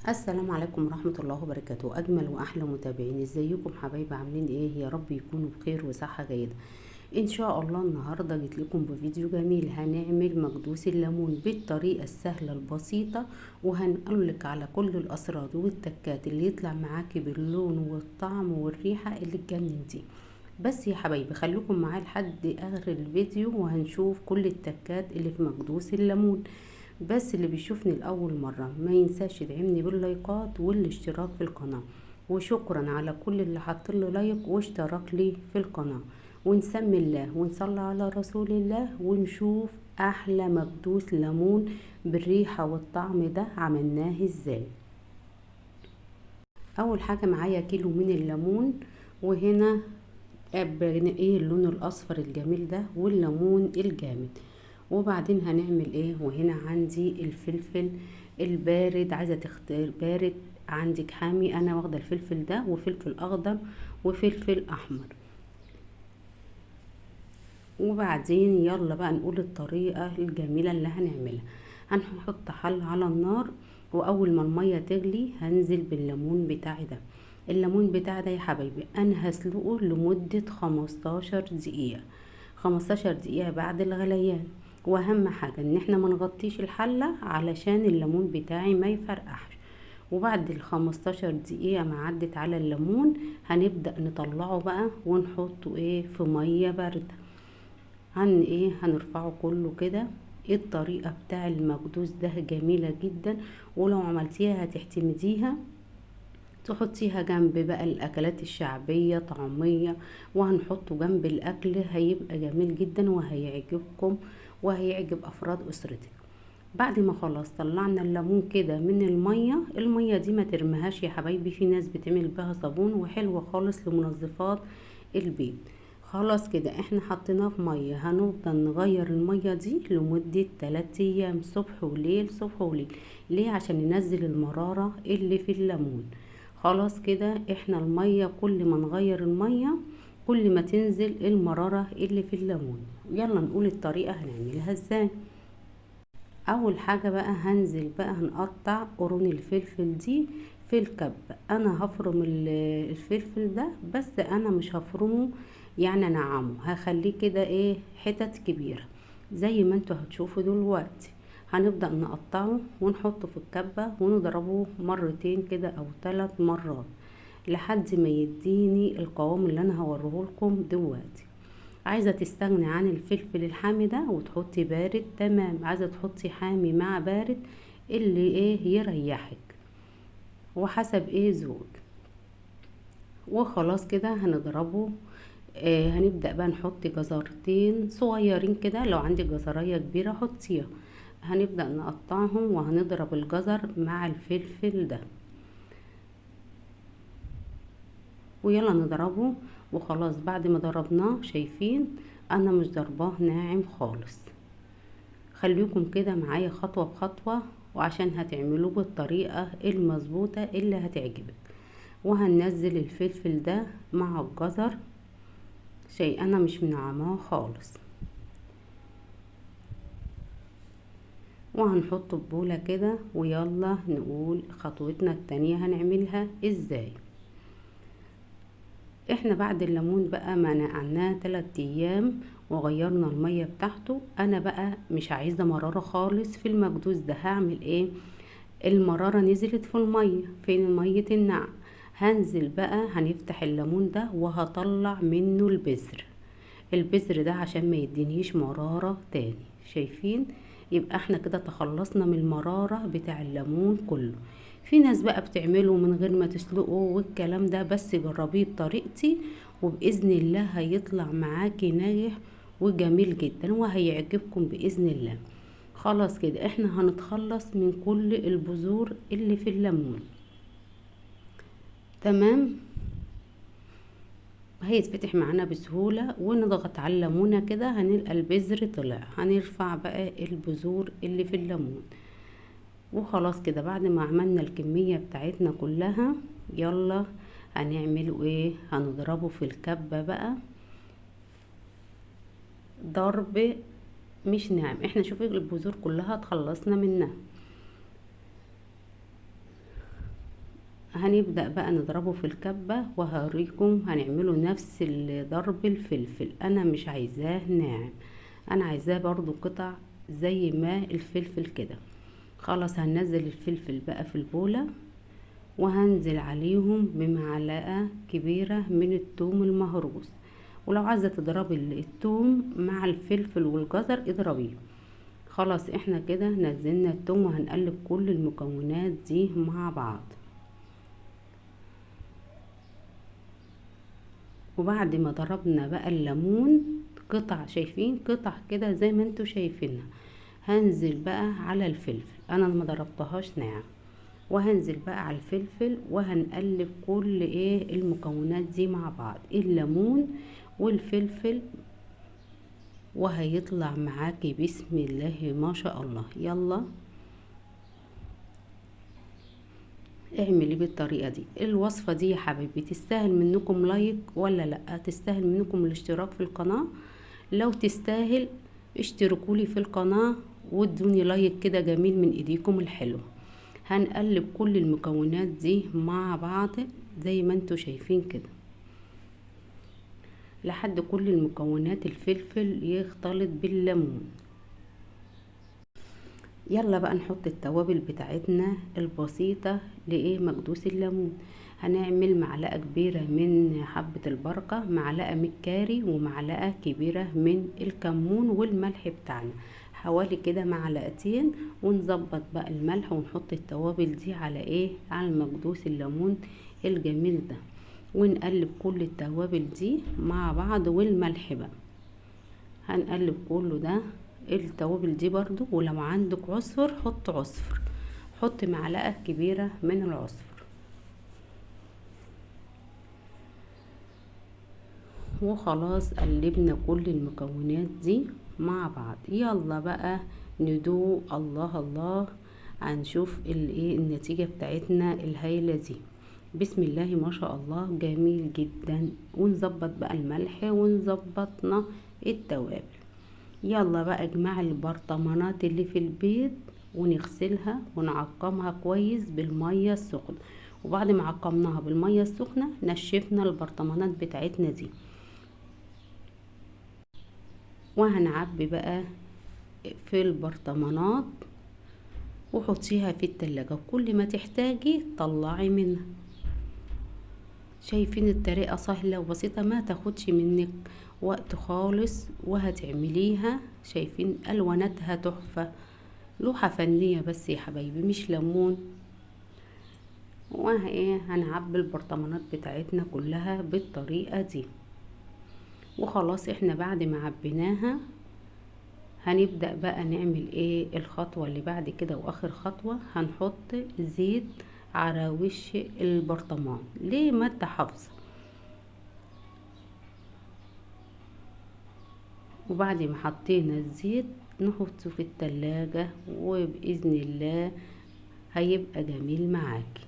السلام عليكم ورحمة الله وبركاته. أجمل وأحلى متابعين، ازيكم حبايبي؟ عاملين ايه؟ يا رب يكونوا بخير وصحة جيدة ان شاء الله. النهاردة جيت لكم بفيديو جميل. هنعمل مكدوس الليمون بالطريقة السهلة البسيطة، وهنقولك على كل الأسرار والتكات اللي يطلع معاكي باللون والطعم والريحة اللي تجننتي. بس يا حبايبي خليكم معايا لحد آخر الفيديو، وهنشوف كل التكات اللي في مكدوس الليمون. بس اللي بيشوفني لأول مرة ما ينساش يدعمني باللايكات والاشتراك في القناة. وشكرا على كل اللي حط له لايك واشترك لي في القناة. ونسمي الله ونصلي على رسول الله ونشوف احلى مكدوس ليمون بالريحة والطعم ده عملناه ازاي. اول حاجة معايا كيلو من الليمون، وهنا ايه اللون الاصفر الجميل ده والليمون الجامد. وبعدين هنعمل ايه؟ وهنا عندي الفلفل البارد، عايزه تختار بارد عندك حامي، انا واخده الفلفل ده وفلفل اخضر وفلفل احمر. وبعدين يلا بقى نقول الطريقه الجميله اللي هنعملها. هنحط حل على النار، واول ما الميه تغلي هنزل بالليمون بتاعي ده. الليمون بتاعي ده يا حبايبي انا هسلقه لمده 15 دقيقه. 15 دقيقه بعد الغليان. واهم حاجه ان احنا ما نغطيش الحله علشان الليمون بتاعي ما يفرقعش. وبعد ال15 دقيقه ما عدت على الليمون هنبدا نطلعه بقى ونحطه في ميه بارده. هنرفعه كله كده. الطريقة بتاع المكدوس ده جميلة جدا، ولو عملتيها هتحتمديها تحطيها جنب بقى الاكلات الشعبية طعمية، وهنحطه جنب الاكل هيبقى جميل جدا وهيعجبكم وهيعجب افراد اسرتك. بعد ما خلاص طلعنا الليمون كده من المية دي ما ترميهاش يا حبايبي، في ناس بتعمل بها صابون وحلوة خالص لمنظفات البيت. خلاص كده احنا حطيناه في مية، هنفضل نغير المية دي لمدة 3 ايام، صبح وليل صبح وليل. ليه؟ عشان ننزل المرارة اللي في الليمون. خلاص كده احنا المية كل ما نغير المية كل ما تنزل المرارة اللي في الليمون. يلا نقول الطريقة هنعملها ازاي. اول حاجة بقى هنقطع قرون الفلفل دي في الكب. انا هفرم الفلفل ده، بس انا مش هفرمه يعني انعمه، هخليه كده حتت كبيرة زي ما انتوا هتشوفوا دلوقتي. هنبدأ نقطعه ونحطه في الكبة ونضربه مرتين كده او 3 مرات لحد ما يديني القوام اللي انا هوريه لكم دلوقتي. عايزة تستغني عن الفلفل الحامي ده وتحطي بارد تمام، عايزة تحطي حامي مع بارد اللي يريحك وحسب ذوق. وخلاص كده هنضربه. هنبدأ بقى نحط جزرتين صغيرين كده، لو عندك جزرية كبيرة حطيها. هنبدأ نقطعهم وهنضرب الجزر مع الفلفل ده ويلا نضربه. وخلاص بعد ما ضربناه شايفين انا مش ضرباه ناعم خالص. خليكم كده معايا خطوة بخطوة، وعشان هتعملوه بالطريقة المظبوطة اللي هتعجبك. وهننزل الفلفل ده مع الجزر، شيء انا مش منعماه خالص. وهنحطه في بولة كده، ويلا نقول خطوتنا التانية هنعملها ازاي. احنا بعد الليمون بقى ما نقعناه 3 ايام وغيرنا المية بتاعته، انا بقى مش عايزة مرارة خالص في المكدوس ده. هعمل المرارة نزلت في المية، فين مية النقع؟ هنزل بقى هنفتح الليمون ده وهطلع منه البذر ده عشان ما يدينيش مرارة تاني. شايفين؟ يبقى احنا كده تخلصنا من المرارة بتاع الليمون كله. في ناس بقى بتعمله من غير ما تسلقه والكلام ده، بس جربيه بطريقتي وبإذن الله هيطلع معاكي ناجح وجميل جدا وهيعجبكم بإذن الله. خلاص كده احنا هنتخلص من كل البذور اللي في الليمون تمام. هيتفتح معانا بسهولة، ونضغط على الليمونة كده هنلقى البذر طلع. هنرفع بقى البذور اللي في الليمون. وخلاص كده بعد ما عملنا الكمية بتاعتنا كلها، يلا هنعمله هنضربه في الكبة بقى ضرب مش ناعم. احنا شوفي البذور كلها اتخلصنا منها. هنبدأ بقى نضربه في الكبة، وهوريكم هنعمله نفس ضرب الفلفل. انا مش عايزاه ناعم، انا عايزاه برضو قطع زي ما الفلفل كده. خلاص هننزل الفلفل بقى في البولة، وهنزل عليهم بمعلقة كبيرة من الثوم المهروس. ولو عايزة تضربي الثوم مع الفلفل والجزر اضربيه. خلاص احنا كده نزلنا الثوم، وهنقلب كل المكونات دي مع بعض. وبعد ما ضربنا بقى الليمون قطع، شايفين قطع كده زي ما انتوا شايفينها، هنزل بقى على الفلفل، انا ما ضربتهاش ناعم. وهنزل بقى على الفلفل، وهنقلب كل المكونات دي مع بعض، الليمون والفلفل، وهيطلع معاكي بسم الله ما شاء الله. يلا اعملي بالطريقة دي. الوصفة دي يا حبيبي تستاهل منكم لايك ولا لا؟ تستاهل منكم الاشتراك في القناة؟ لو تستاهل اشتركولي في القناة وادوني لايك كده جميل من ايديكم الحلوة. هنقلب كل المكونات دي مع بعض زي ما انتوا شايفين كده، لحد كل المكونات الفلفل يختلط بالليمون. يلا بقى نحط التوابل بتاعتنا البسيطة مكدوس الليمون. هنعمل معلقة كبيرة من حبة البركة، معلقة من الكاري، ومعلقة كبيرة من الكمون، والملح بتاعنا حوالي كده معلقتين. ونظبط بقى الملح، ونحط التوابل دي على على مكدوس الليمون الجميل ده، ونقلب كل التوابل دي مع بعض. والملح بقى هنقلب كله ده، التوابل دي برضو. ولو عندك عصفر حط عصفر، حط معلقة كبيرة من العصفر. وخلاص قلبنا كل المكونات دي مع بعض. يلا بقى ندوق. الله الله، هنشوف النتيجة بتاعتنا الهايلة دي. بسم الله ما شاء الله، جميل جدا. ونظبط بقى الملح، ونظبطنا التوابل. يلا بقى اجمع البرطمانات اللي في البيت، ونغسلها ونعقمها كويس بالمية السخنة. وبعد ما عقمناها بالمية السخنة نشفنا البرطمانات بتاعتنا دي. وهنعبي بقى في البرطمانات، وحطيها في التلاجة، كل ما تحتاجي طلعي منها. شايفين الطريقة سهلة وبسيطة، ما تاخدش منك وقت خالص، وهتعمليها. شايفين الواناتها تحفة، لوحة فنية بس يا حبايبي، مش ليمون. هنعبي البرطمانات بتاعتنا كلها بالطريقة دي. وخلاص احنا بعد ما عبيناها هنبدأ بقى نعمل الخطوة اللي بعد كده. واخر خطوة هنحط زيت على وش البرطمان، ليه مادة حافظة. وبعد ما حطينا الزيت نحطه في التلاجة، وبإذن الله هيبقى جميل معاكي.